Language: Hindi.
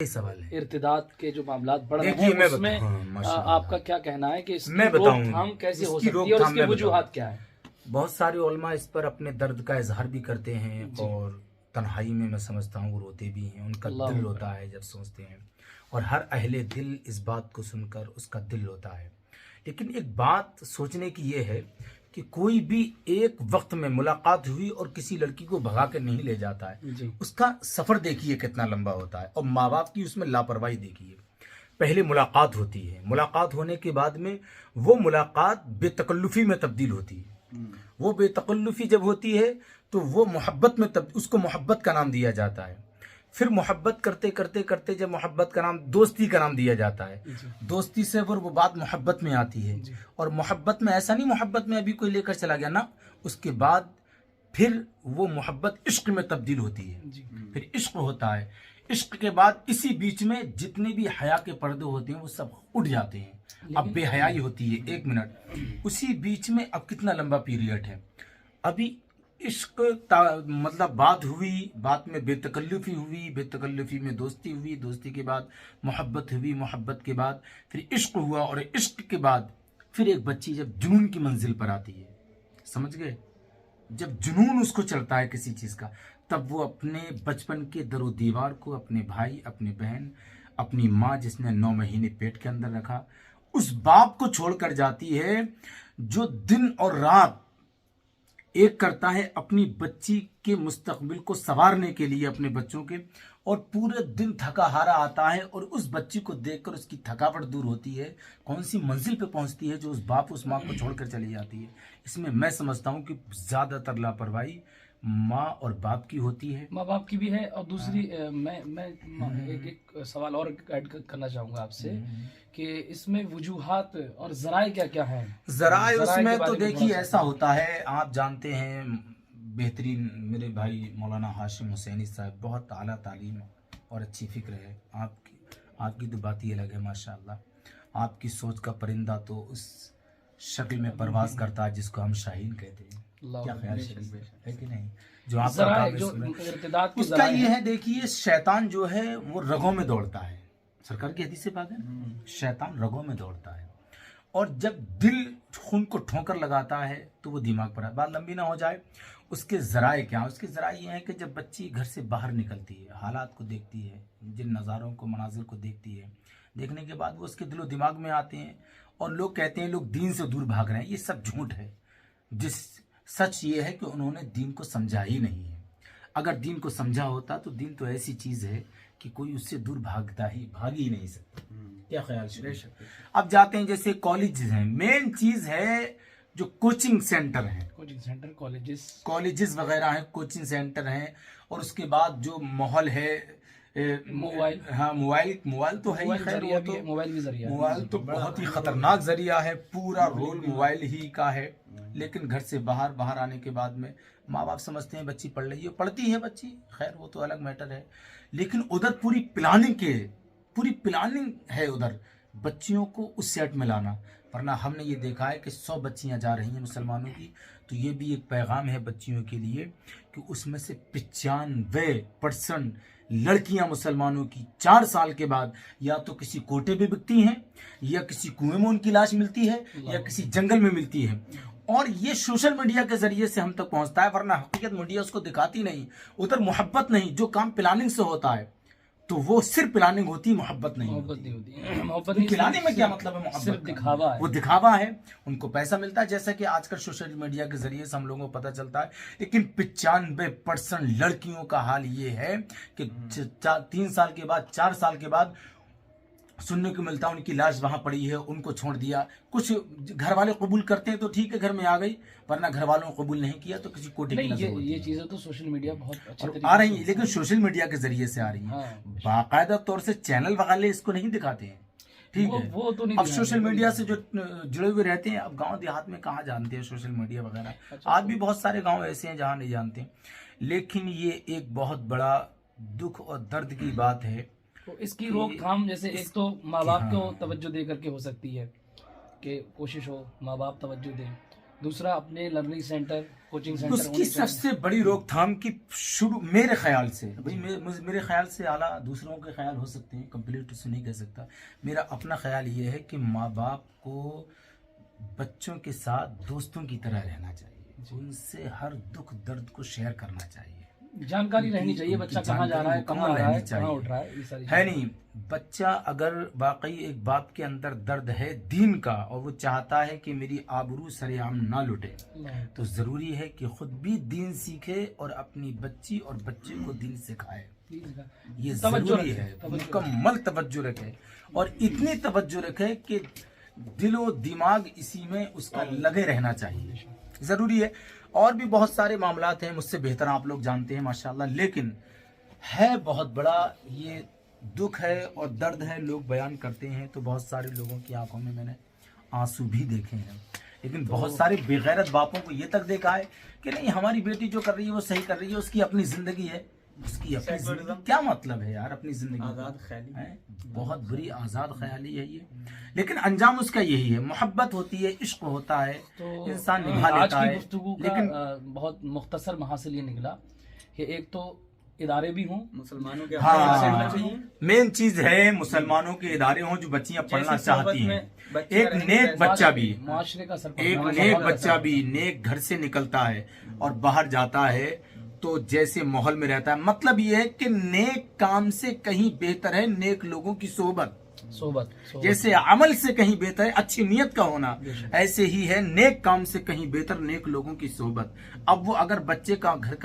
सवाल है। इर्तिदाद के जो मामलात बढ़ रहे देखिए हैं उसमें आपका क्या कहना है कि इसकी रोकथाम कैसे हो सकती है और इसकी वजूहात क्या है? बहुत सारे उलमा इस पर अपने दर्द का इजहार भी करते हैं और तन्हाई में मैं समझता हूँ वो रोते भी हैं, उनका दिल रोता है जब सोचते हैं, और हर अहले दिल इस बात को सुनकर उसका दिल रोता है। लेकिन एक बात सोचने की ये है कि कोई भी एक वक्त में मुलाकात हुई और किसी लड़की को भगा कर नहीं ले जाता है, उसका सफर देखिए कितना लंबा होता है, और माँ बाप की उसमें लापरवाही देखिए। पहले मुलाकात होती है, मुलाकात होने के बाद में वो मुलाकात बेतकल्लुफी में तब्दील होती है। वो बेतकल्लुफी जब होती है तो वो मोहब्बत में उसको मोहब्बत का नाम दिया जाता है। फिर मोहब्बत करते करते करते जब मोहब्बत का नाम दोस्ती का नाम दिया जाता है, दोस्ती से फिर वो बात मोहब्बत में आती है, और मोहब्बत में ऐसा नहीं मोहब्बत में अभी कोई लेकर चला गया ना, उसके बाद फिर वो मोहब्बत इश्क में तब्दील होती है, फिर इश्क होता है। इश्क के बाद इसी बीच में जितने भी हया के पर्दे होते हैं वो सब उठ जाते हैं, अब बेहयाई होती है। एक मिनट, उसी बीच में अब कितना लंबा पीरियड है, अभी इश्क मतलब बात हुई, बात में बेतकल्लुफी हुई, बेतकल्लुफी में दोस्ती हुई, दोस्ती के बाद मोहब्बत हुई, मोहब्बत के बाद फिर इश्क हुआ, और इश्क के बाद फिर एक बच्ची जब जुनून की मंजिल पर आती है, समझ गए, जब जुनून उसको चलता है किसी चीज का, तब वो अपने बचपन के दरो दीवार को, अपने भाई, अपनी बहन, अपनी माँ जिसने 9 महीने पेट के अंदर रखा, उस बाप को छोड़कर जाती है जो दिन और रात एक करता है अपनी बच्ची के मुस्तकबिल को संवारने के लिए, अपने बच्चों के, और पूरे दिन थका हारा आता है, और उस बच्ची को देखकर उसकी थकावट दूर होती है, कौन सी मंजिल पे पहुंचती है जो उस बाप उस माँ को छोड़कर चली जाती है। इसमें मैं समझता हूँ कि ज्यादातर लापरवाही माँ और बाप की होती है, माँ बाप की भी है, और दूसरी मैं एक सवाल और ऐड करना चाहूंगा आपसे कि इसमें वजूहात और जराए क्या क्या हैं? जराए उसमें तो देखिए ऐसा होता है, आप जानते हैं बेहतरीन मेरे भाई मौलाना हाशिम हुसैनी साहब, बहुत आला तालीम और अच्छी फिक्र है आपकी तो बात ही अलग है माशाअल्लाह। आपकी सोच का परिंदा तो उस शक्ल में परवाज करता है जिसको हम शाहीन कहते हैं। क्या ख्याल शरीफ है कि नहीं? जो आपका उसका ये है, देखिए शैतान जो है वो रगों में दौड़ता है, सरकार की हदीस से बात है, शैतान रगों में दौड़ता है, और जब दिल खून को ठोकर लगाता है तो वो दिमाग पर है। बात लंबी ना हो जाए, उसके जराए क्या? उसके जराए ये हैं कि जब बच्ची घर से बाहर निकलती है, हालात को देखती है, जिन नज़ारों को, मनाजिर को देखती है, देखने के बाद वो उसके दिलो दिमाग में आते हैं, और लोग कहते हैं लोग दीन से दूर भाग रहे हैं, ये सब झूठ है। सच ये है कि उन्होंने दीन को समझा ही नहीं है। अगर दीन को समझा होता तो दीन तो ऐसी चीज है कि कोई उससे दूर भाग ही नहीं सकता। क्या ख्याल है? अब जाते हैं जैसे कॉलेजेस हैं, मेन चीज है जो कोचिंग सेंटर हैं, कोचिंग सेंटर, कॉलेजेस वगैरह हैं, कोचिंग सेंटर हैं, और उसके बाद जो माहौल है मोबाइल, हाँ मोबाइल तो है ही, खैर वो तो मोबाइल तो बहुत ही खतरनाक जरिया है, पूरा रोल मोबाइल ही का है। लेकिन घर से बाहर आने के बाद में माँ बाप समझते हैं बच्ची पढ़ रही है, पढ़ती है बच्ची, खैर वो तो अलग मैटर है, लेकिन उधर पूरी प्लानिंग है उधर बच्चियों को उस सेट में लाना। वरना हमने ये देखा है कि 100 बच्चियां जा रही हैं मुसलमानों की, तो ये भी एक पैगाम है बच्चियों के लिए कि उसमें से 95% लड़कियां मुसलमानों की 4 साल के बाद या तो किसी कोटे पे बिकती हैं, या किसी कुएं में उनकी लाश मिलती है, या किसी जंगल में मिलती है, और ये सोशल मीडिया के जरिए से हम तक पहुंचता है। वरना हकीकत मीडिया उसको दिखाती नहीं, उधर मोहब्बत नहीं, जो काम प्लानिंग से होता है तो वो सिर्फ प्लानिंग होती है, मोहब्बत नहीं होती। मोहब्बत प्लानिंग में क्या मतलब है? मोहब्बत सिर्फ दिखावा है, वो दिखावा है, उनको पैसा मिलता है, जैसा कि आजकल सोशल मीडिया के जरिए से हम लोगों को पता चलता है। लेकिन 95% लड़कियों का हाल ये है कि 3 साल के बाद, 4 साल के बाद सुनने को मिलता है उनकी लाश वहां पड़ी है, उनको छोड़ दिया। कुछ घर वाले कबूल करते हैं तो ठीक है, घर में आ गई, वरना घर वालों ने कबूल नहीं किया तो किसी कोटे की नजर ये चीजें तो सोशल मीडिया बहुत अच्छी आ रही है, लेकिन सोशल मीडिया के जरिए से आ रही है। बाकायदा तौर से चैनल वगैरह इसको नहीं दिखाते हैं, ठीक है, वो तो नहीं। अब सोशल मीडिया से जो जुड़े हुए रहते हैं, अब गांव देहात में कहाँ जानते हैं सोशल मीडिया वगैरह। आज भी बहुत सारे गांव ऐसे हैं जहाँ नहीं जानते, लेकिन ये एक बहुत बड़ा दुख और दर्द की बात है। तो इसकी रोकथाम जैसे एक तो माँ बाप को तवज्जो दे करके हो सकती है कि कोशिश हो माँ बाप तवज्जो दें, दूसरा अपने लर्निंग सेंटर, कोचिंग सेंटर उसकी होने चाहिए। सबसे बड़ी रोकथाम की शुरू मेरे ख्याल से, भाई मेरे ख्याल से आला दूसरों के ख्याल हो सकते हैं, कंप्लीट तो नहीं कह सकता। मेरा अपना ख्याल ये है कि माँ बाप को बच्चों के साथ दोस्तों की तरह रहना चाहिए, उनसे हर दुख दर्द को शेयर करना चाहिए, जानकारी रहनी चाहिए बच्चा कहाँ जा रहा है, कहाँ आ रहा है, कहाँ उठ रहा है, ये सारी है नहीं। बच्चा अगर वाकई एक बाप के अंदर दर्द है दीन का और वो चाहता है कि मेरी आबरू सरेआम ना लुटे, तो जरूरी है कि खुद भी दीन सीखे और अपनी बच्ची और बच्चे को दीन सिखाए। ये जरूरी है, मुकम्मल तवज्जो रखे और इतनी तवज्जो रखे कि दिलो दिमाग इसी में उसका लगे रहना चाहिए, जरूरी है। और भी बहुत सारे मामलात हैं, मुझसे बेहतर आप लोग जानते हैं माशाल्लाह, लेकिन है बहुत बड़ा ये दुख है और दर्द है। लोग बयान करते हैं तो बहुत सारे लोगों की आंखों में मैंने आंसू भी देखे हैं, लेकिन बहुत सारे बेगैरत बापों को ये तक देखा है कि नहीं हमारी बेटी जो कर रही है वो सही कर रही है, उसकी अपनी जिंदगी है, उसकी अपनी जिंदगी, क्या मतलब है यार अपनी जिंदगी, आजाद ख्याली है, बहुत बुरी आजाद ख्याली है ये। लेकिन अंजाम उसका यही है, मोहब्बत होती है, इश्क होता है, तो इंसान निभा लेता है। लेकिन बहुत मुख्तसर महासिल ये निकला कि एक तो इदारे भी हों मुसलमानों के, हाँ, मेन चीज है मुसलमानों के इदारे हों जो बच्चियां पढ़ना चाहती हैं, एक नेक बच्चा भी, मुआशरे का एक नेक बच्चा भी नेक घर से निकलता है और बाहर जाता है तो जैसे माहौल में रहता है। मतलब ये है कि नेक काम से कहीं बेहतर है नेक लोगों की सोबत। जैसे अमल से कहीं बेहतर है अच्छी नीयत का होना, ऐसे ही है नेक काम से कहीं बेहतर नेक लोगों की सोबत। अब वो अगर बच्चे का घर का